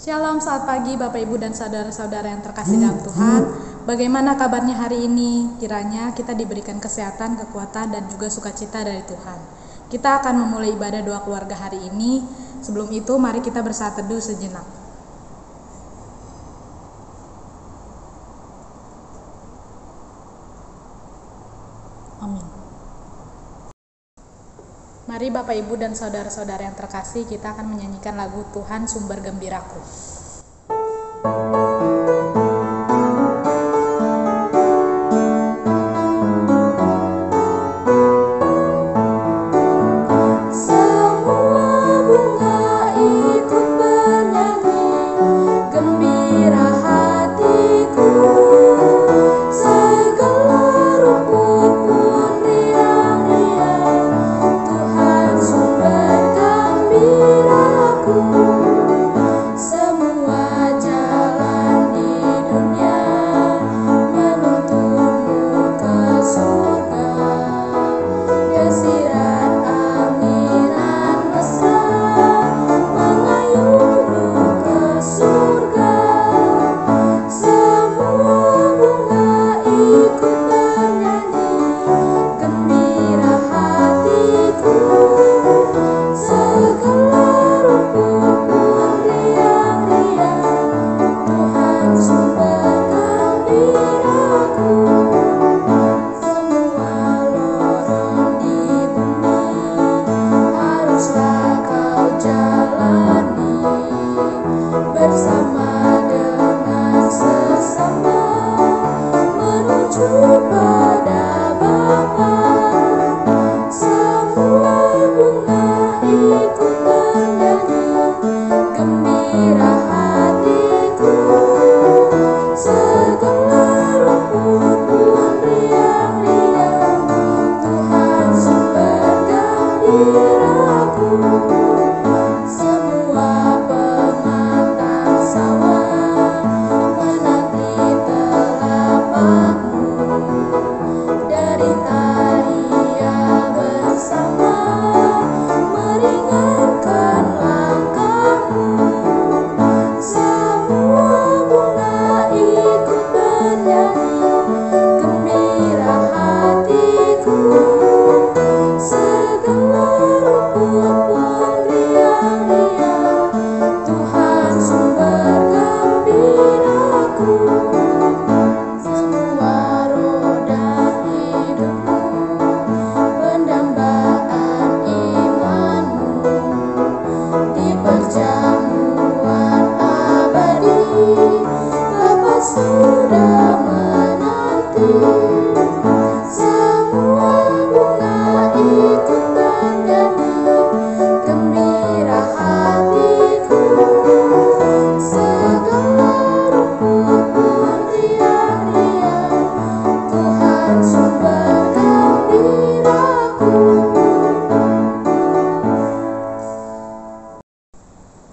Shalom, selamat pagi Bapak Ibu dan saudara-saudara yang terkasih dalam Tuhan. Bagaimana kabarnya hari ini? Kiranya kita diberikan kesehatan, kekuatan, dan juga sukacita dari Tuhan. Kita akan memulai ibadah doa keluarga hari ini. Sebelum itu, mari kita bersaat teduh sejenak. Amin. Mari Bapak Ibu dan saudara-saudara yang terkasih, kita akan menyanyikan lagu Tuhan Sumber Gembiraku.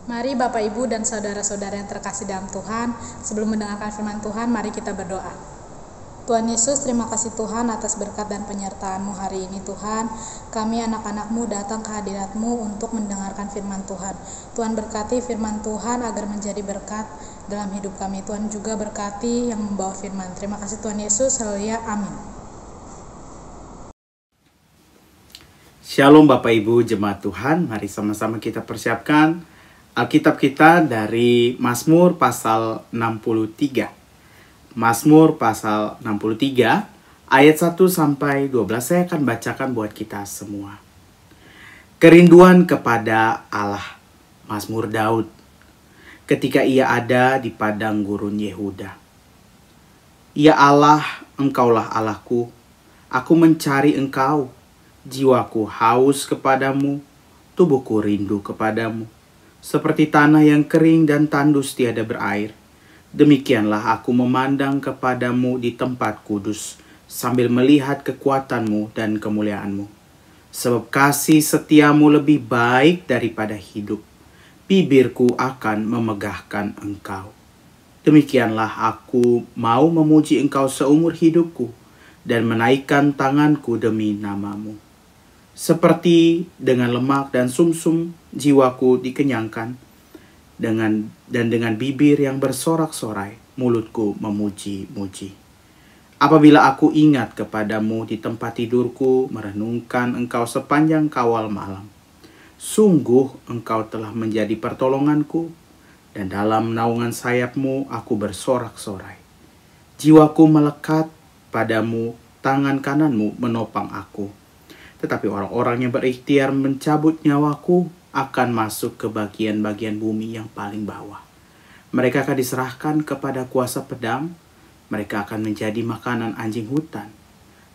Mari Bapak Ibu dan saudara-saudara yang terkasih dalam Tuhan, sebelum mendengarkan firman Tuhan, mari kita berdoa. Tuhan Yesus, terima kasih Tuhan atas berkat dan penyertaan-Mu hari ini Tuhan. Kami anak-anak-Mu datang ke hadirat-Mu untuk mendengarkan firman Tuhan. Tuhan berkati firman Tuhan agar menjadi berkat dalam hidup kami. Tuhan juga berkati yang membawa firman. Terima kasih Tuhan Yesus, haleluya, amin. Shalom Bapak Ibu jemaat Tuhan, mari sama-sama kita persiapkan Alkitab kita dari Mazmur pasal 63. Mazmur pasal 63 ayat 1 sampai 12 saya akan bacakan buat kita semua. Kerinduan kepada Allah, Mazmur Daud, ketika ia ada di padang gurun Yehuda. Ya Allah, Engkaulah Allahku, aku mencari Engkau, jiwaku haus kepadamu, tubuhku rindu kepadamu. Seperti tanah yang kering dan tandus tiada berair, demikianlah aku memandang kepadamu di tempat kudus, sambil melihat kekuatanmu dan kemuliaanmu. Sebab kasih setiamu lebih baik daripada hidup, bibirku akan memegahkan Engkau. Demikianlah aku mau memuji Engkau seumur hidupku, dan menaikkan tanganku demi nama-Mu. Seperti dengan lemak dan sumsum jiwaku dikenyangkan, dengan bibir yang bersorak-sorai, mulutku memuji-muji. Apabila aku ingat kepadamu di tempat tidurku, merenungkan engkau sepanjang kawal malam. Sungguh engkau telah menjadi pertolonganku, dan dalam naungan sayapmu aku bersorak-sorai. Jiwaku melekat padamu, tangan kananmu menopang aku. Tetapi orang-orang yang berikhtiar mencabut nyawaku akan masuk ke bagian-bagian bumi yang paling bawah. Mereka akan diserahkan kepada kuasa pedang, mereka akan menjadi makanan anjing hutan.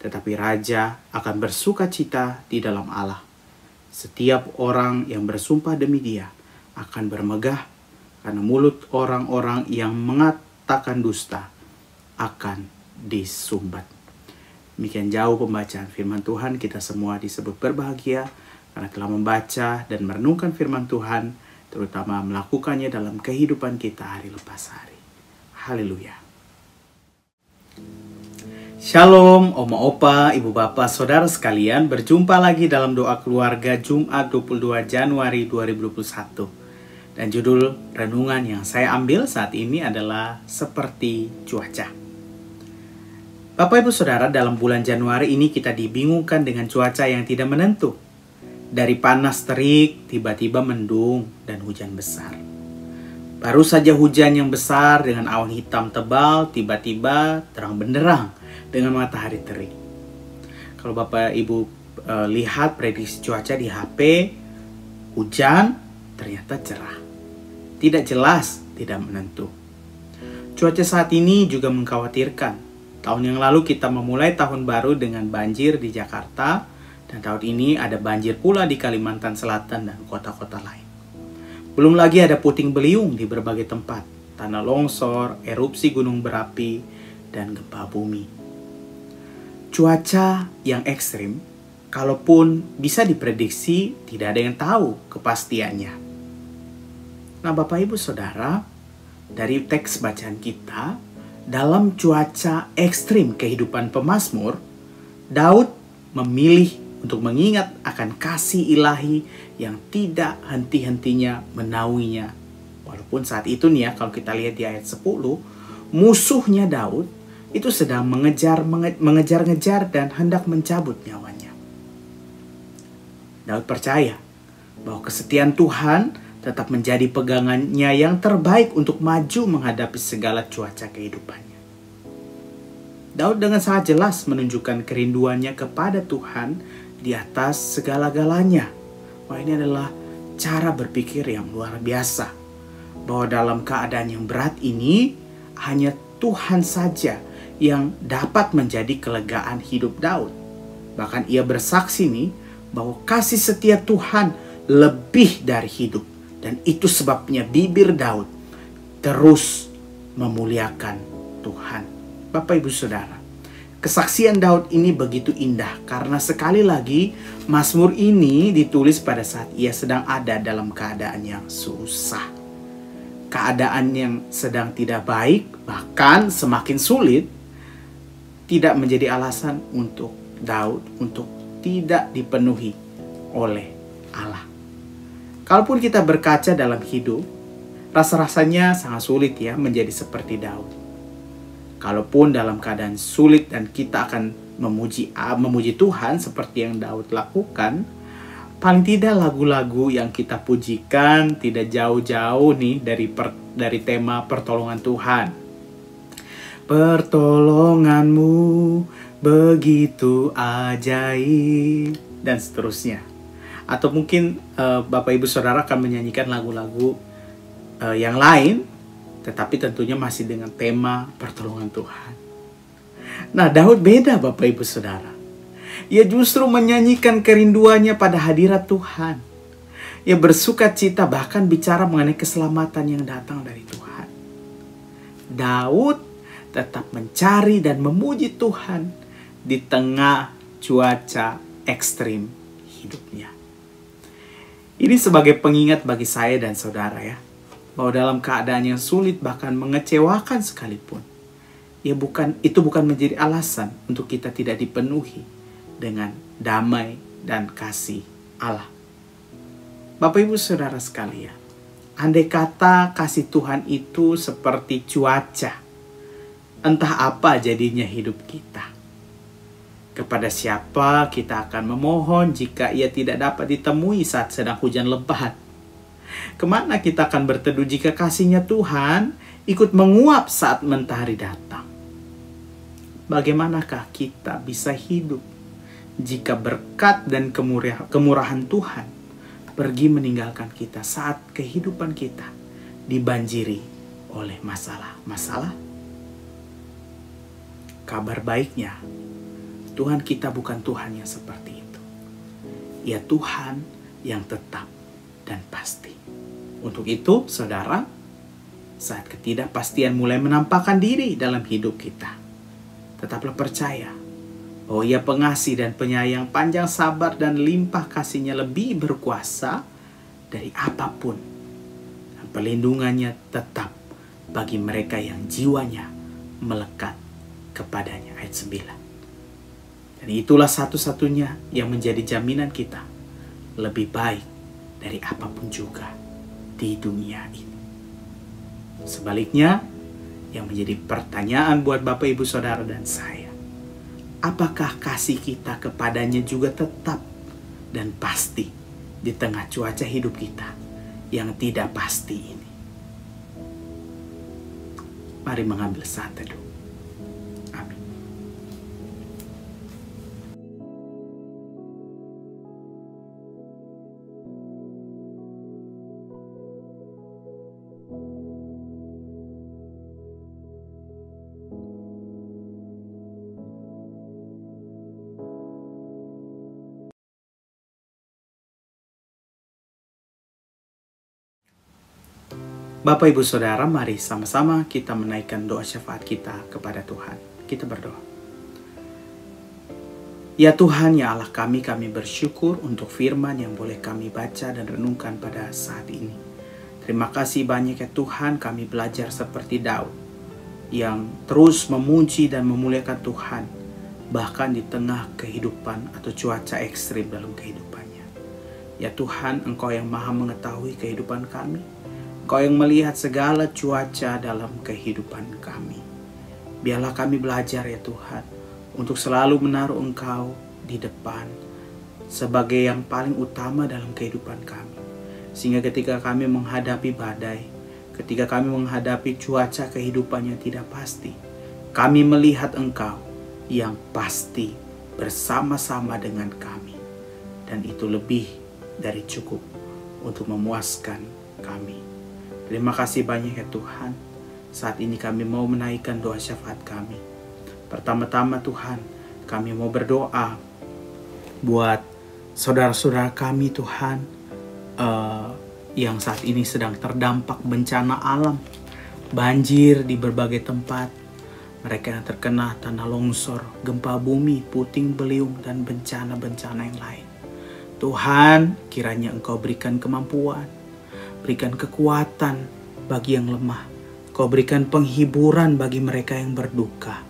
Tetapi raja akan bersuka cita di dalam Allah. Setiap orang yang bersumpah demi Dia akan bermegah, karena mulut orang-orang yang mengatakan dusta akan disumbat. Demikian jauh pembacaan firman Tuhan. Kita semua disebut berbahagia karena telah membaca dan merenungkan firman Tuhan, terutama melakukannya dalam kehidupan kita hari lepas hari. Haleluya. Shalom, Oma Opa, Ibu Bapak, Saudara sekalian. Berjumpa lagi dalam doa keluarga Jumat 22 Januari 2021. Dan judul renungan yang saya ambil saat ini adalah seperti cuaca. Bapak Ibu Saudara, dalam bulan Januari ini kita dibingungkan dengan cuaca yang tidak menentu. Dari panas terik, tiba-tiba mendung dan hujan besar. Baru saja hujan yang besar dengan awan hitam tebal, tiba-tiba terang benderang dengan matahari terik. Kalau Bapak Ibu lihat prediksi cuaca di HP, hujan ternyata cerah. Tidak jelas, tidak menentu. Cuaca saat ini juga mengkhawatirkan. Tahun yang lalu kita memulai tahun baru dengan banjir di Jakarta, dan tahun ini ada banjir pula di Kalimantan Selatan dan kota-kota lain. Belum lagi ada puting beliung di berbagai tempat, tanah longsor, erupsi gunung berapi, dan gempa bumi. Cuaca yang ekstrim, kalaupun bisa diprediksi, tidak ada yang tahu kepastiannya. Nah, Bapak Ibu Saudara, dari teks bacaan kita, dalam cuaca ekstrim kehidupan pemazmur, Daud memilih untuk mengingat akan kasih ilahi yang tidak henti-hentinya menaunginya. Walaupun saat itu nih ya, kalau kita lihat di ayat 10, musuhnya Daud itu sedang mengejar-ngejar dan hendak mencabut nyawanya. Daud percaya bahwa kesetiaan Tuhan tetap menjadi pegangannya yang terbaik untuk maju menghadapi segala cuaca kehidupannya. Daud dengan sangat jelas menunjukkan kerinduannya kepada Tuhan di atas segala-galanya. Wah, ini adalah cara berpikir yang luar biasa. Bahwa dalam keadaan yang berat ini, hanya Tuhan saja yang dapat menjadi kelegaan hidup Daud. Bahkan ia bersaksi nih, bahwa kasih setia Tuhan lebih dari hidup. Dan itu sebabnya bibir Daud terus memuliakan Tuhan. Bapak Ibu Saudara, kesaksian Daud ini begitu indah karena sekali lagi Mazmur ini ditulis pada saat ia sedang ada dalam keadaan yang susah. Keadaan yang sedang tidak baik, bahkan semakin sulit, tidak menjadi alasan untuk Daud untuk tidak dipenuhi oleh Allah. Kalaupun kita berkaca dalam hidup, rasa-rasanya sangat sulit ya menjadi seperti Daud. Kalaupun dalam keadaan sulit dan kita akan memuji Tuhan seperti yang Daud lakukan, paling tidak lagu-lagu yang kita pujikan tidak jauh-jauh nih dari tema pertolongan Tuhan. Pertolonganmu begitu ajaib, dan seterusnya. Atau mungkin Bapak Ibu Saudara akan menyanyikan lagu-lagu yang lain, tetapi tentunya masih dengan tema pertolongan Tuhan. Nah, Daud beda Bapak Ibu Saudara. Ia justru menyanyikan kerinduannya pada hadirat Tuhan. Ia bersuka cita bahkan bicara mengenai keselamatan yang datang dari Tuhan. Daud tetap mencari dan memuji Tuhan di tengah cuaca ekstrim hidupnya. Ini sebagai pengingat bagi saya dan saudara ya, bahwa dalam keadaan yang sulit bahkan mengecewakan sekalipun, itu bukan menjadi alasan untuk kita tidak dipenuhi dengan damai dan kasih Allah. Bapak Ibu Saudara sekalian, Andai kata kasih Tuhan itu seperti cuaca, entah apa jadinya hidup kita. Kepada siapa kita akan memohon jika ia tidak dapat ditemui saat sedang hujan lebat? Kemana kita akan berteduh jika kasihnya Tuhan ikut menguap saat mentari datang? Bagaimanakah kita bisa hidup jika berkat dan kemurahan Tuhan pergi meninggalkan kita saat kehidupan kita dibanjiri oleh masalah-masalah? Kabar baiknya, Tuhan kita bukan Tuhan yang seperti itu. Ia Tuhan yang tetap dan pasti. Untuk itu, saudara, saat ketidakpastian mulai menampakkan diri dalam hidup kita, tetaplah percaya bahwa Ia pengasih dan penyayang, panjang sabar dan limpah kasih-Nya lebih berkuasa dari apapun. Dan perlindungannya tetap bagi mereka yang jiwanya melekat kepadanya. Ayat 9. Dan itulah satu-satunya yang menjadi jaminan kita lebih baik dari apapun juga di dunia ini. Sebaliknya, yang menjadi pertanyaan buat Bapak, Ibu, Saudara, dan saya, apakah kasih kita kepadanya juga tetap dan pasti di tengah cuaca hidup kita yang tidak pasti ini? Mari mengambil saat teduh. Amin. Bapak, Ibu, Saudara, mari sama-sama kita menaikkan doa syafaat kita kepada Tuhan. Kita berdoa. Ya Tuhan, ya Allah kami bersyukur untuk firman yang boleh kami baca dan renungkan pada saat ini. Terima kasih banyak ya Tuhan, kami belajar seperti Daud yang terus memuji dan memuliakan Tuhan, bahkan di tengah kehidupan atau cuaca ekstrim dalam kehidupannya. Ya Tuhan, Engkau yang maha mengetahui kehidupan kami. Engkau yang melihat segala cuaca dalam kehidupan kami. Biarlah kami belajar ya Tuhan, untuk selalu menaruh Engkau di depan sebagai yang paling utama dalam kehidupan kami. Sehingga ketika kami menghadapi badai, ketika kami menghadapi cuaca kehidupan yang tidak pasti, kami melihat Engkau yang pasti bersama-sama dengan kami. Dan itu lebih dari cukup untuk memuaskan kami. Terima kasih banyak ya Tuhan. Saat ini kami mau menaikkan doa syafaat kami. Pertama-tama Tuhan, kami mau berdoa buat saudara-saudara kami Tuhan, yang saat ini sedang terdampak bencana alam, banjir di berbagai tempat. Mereka yang terkena tanah longsor, gempa bumi, puting beliung, dan bencana-bencana yang lain. Tuhan, kiranya Engkau berikan kemampuan, berikan kekuatan bagi yang lemah. Kau berikan penghiburan bagi mereka yang berduka.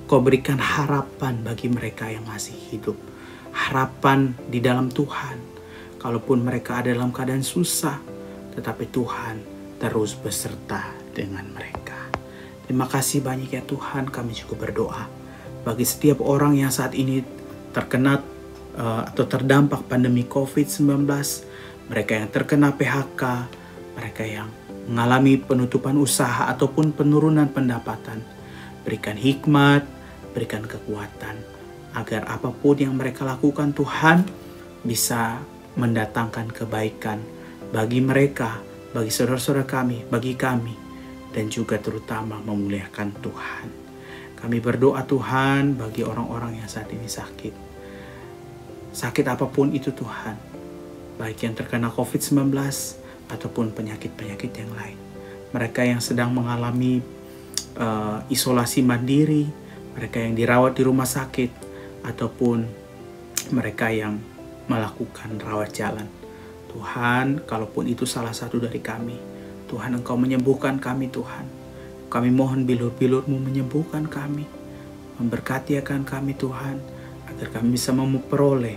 Kau berikan harapan bagi mereka yang masih hidup. Harapan di dalam Tuhan. Kalaupun mereka ada dalam keadaan susah, tetapi Tuhan terus beserta dengan mereka. Terima kasih banyak ya Tuhan, kami juga berdoa bagi setiap orang yang saat ini terkena atau terdampak pandemi COVID-19. Mereka yang terkena PHK, mereka yang mengalami penutupan usaha ataupun penurunan pendapatan. Berikan hikmat, berikan kekuatan, agar apapun yang mereka lakukan Tuhan bisa mendatangkan kebaikan bagi mereka, bagi saudara-saudara kami, bagi kami, dan juga terutama memuliakan Tuhan. Kami berdoa Tuhan bagi orang-orang yang saat ini sakit. Sakit apapun itu Tuhan, baik yang terkena COVID-19 ataupun penyakit-penyakit yang lain. Mereka yang sedang mengalami isolasi mandiri, mereka yang dirawat di rumah sakit, ataupun mereka yang melakukan rawat jalan. Tuhan, kalaupun itu salah satu dari kami, Tuhan Engkau menyembuhkan kami Tuhan. Kami mohon bilur-bilur-Mu menyembuhkan kami, memberkati akan kami Tuhan, agar kami bisa memperoleh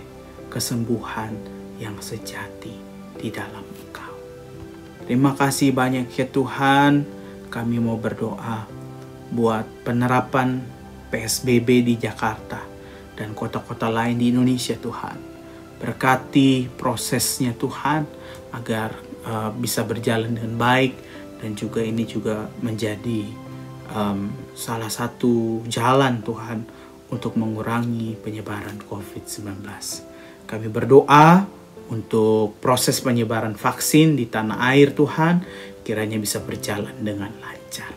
kesembuhan yang sejati di dalam Engkau. Terima kasih banyak ya Tuhan. Kami mau berdoa buat penerapan PSBB di Jakarta dan kota-kota lain di Indonesia Tuhan. Berkati prosesnya Tuhan agar bisa berjalan dengan baik, dan juga ini juga menjadi salah satu jalan Tuhan untuk mengurangi penyebaran COVID-19. Kami berdoa untuk proses penyebaran vaksin di tanah air Tuhan, kiranya bisa berjalan dengan lancar.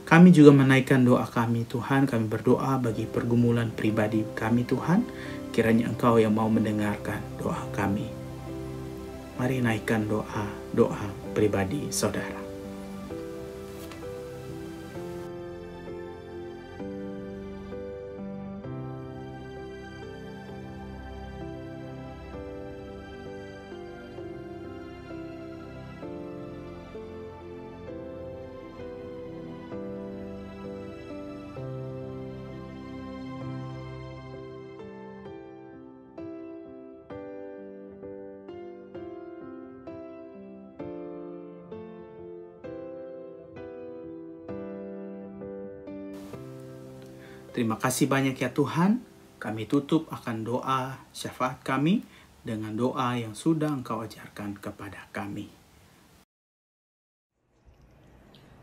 Kami juga menaikkan doa kami Tuhan, kami berdoa bagi pergumulan pribadi kami Tuhan, kiranya Engkau yang mau mendengarkan doa kami. Mari naikkan doa pribadi saudara. Terima kasih banyak ya Tuhan. Kami tutup akan doa syafaat kami dengan doa yang sudah Engkau ajarkan kepada kami.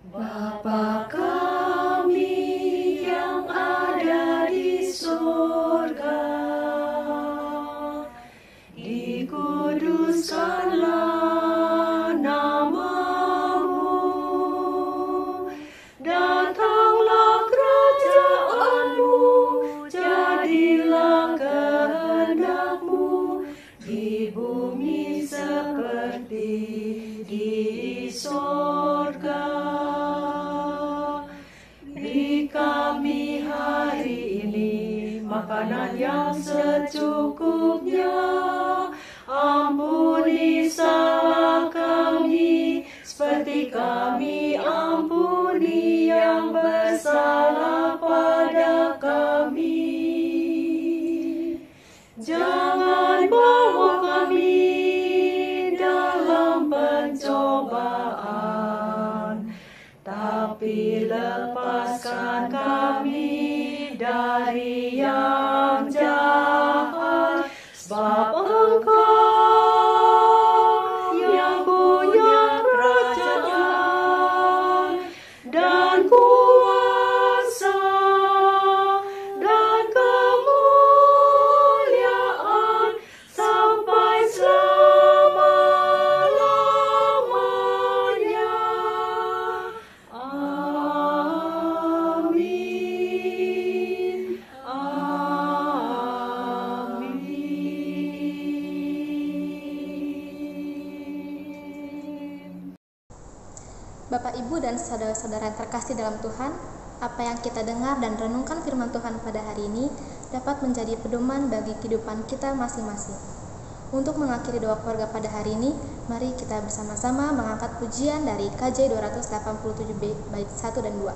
Bapa kami yang ada di surga, dikuduskanlah nama-Mu, datanglah kerajaan-Mu, jadilah kehendak-Mu di bumi seperti di surga. Beri kami hari ini makanan yang secukupnya. Ampuni salah kami, seperti kami ampuni yang bersalah pada kami. Jangan bawa kami dalam pencobaan, tapi lepaskan kami dari yang jahat, sebab Engkau yang punya kerajaan dan kuasa dan kemuliaan sampai selama-lamanya. Amin. Bapak, Ibu, dan saudara-saudara yang terkasih dalam Tuhan, apa yang kita dengar dan renungkan firman Tuhan pada hari ini dapat menjadi pedoman bagi kehidupan kita masing-masing. Untuk mengakhiri doa keluarga pada hari ini, mari kita bersama-sama mengangkat pujian dari KJ 287B bait 1 dan 2.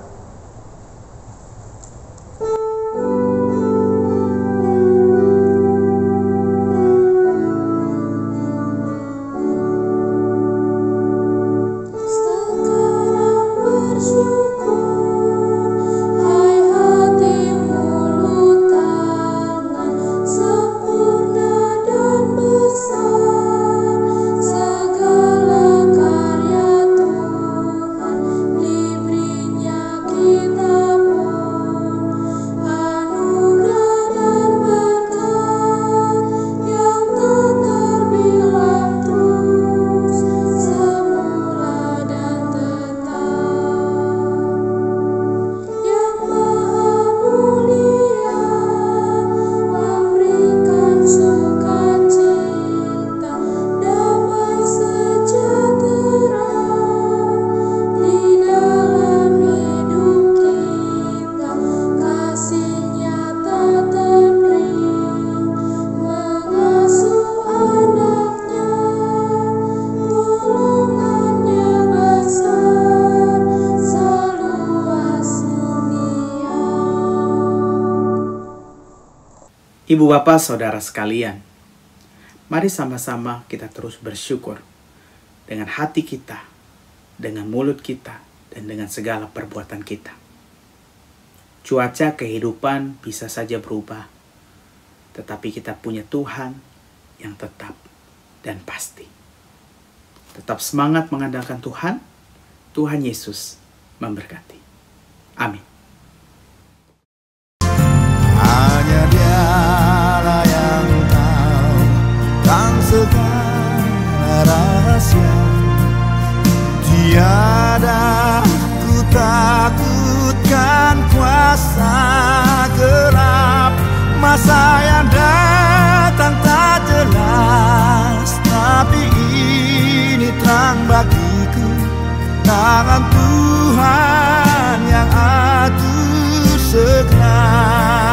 Ibu bapak saudara sekalian, mari sama-sama kita terus bersyukur dengan hati kita, dengan mulut kita, dan dengan segala perbuatan kita. Cuaca kehidupan bisa saja berubah, tetapi kita punya Tuhan yang tetap dan pasti. Tetap semangat mengandalkan Tuhan. Tuhan Yesus memberkati. Amin. Hanya Dialah yang tahu kan segala rahasia. Tiada ku takutkan kuasa gelap, masa yang datang tak jelas, tapi ini terang bagiku, tangan Tuhan yang atur segala.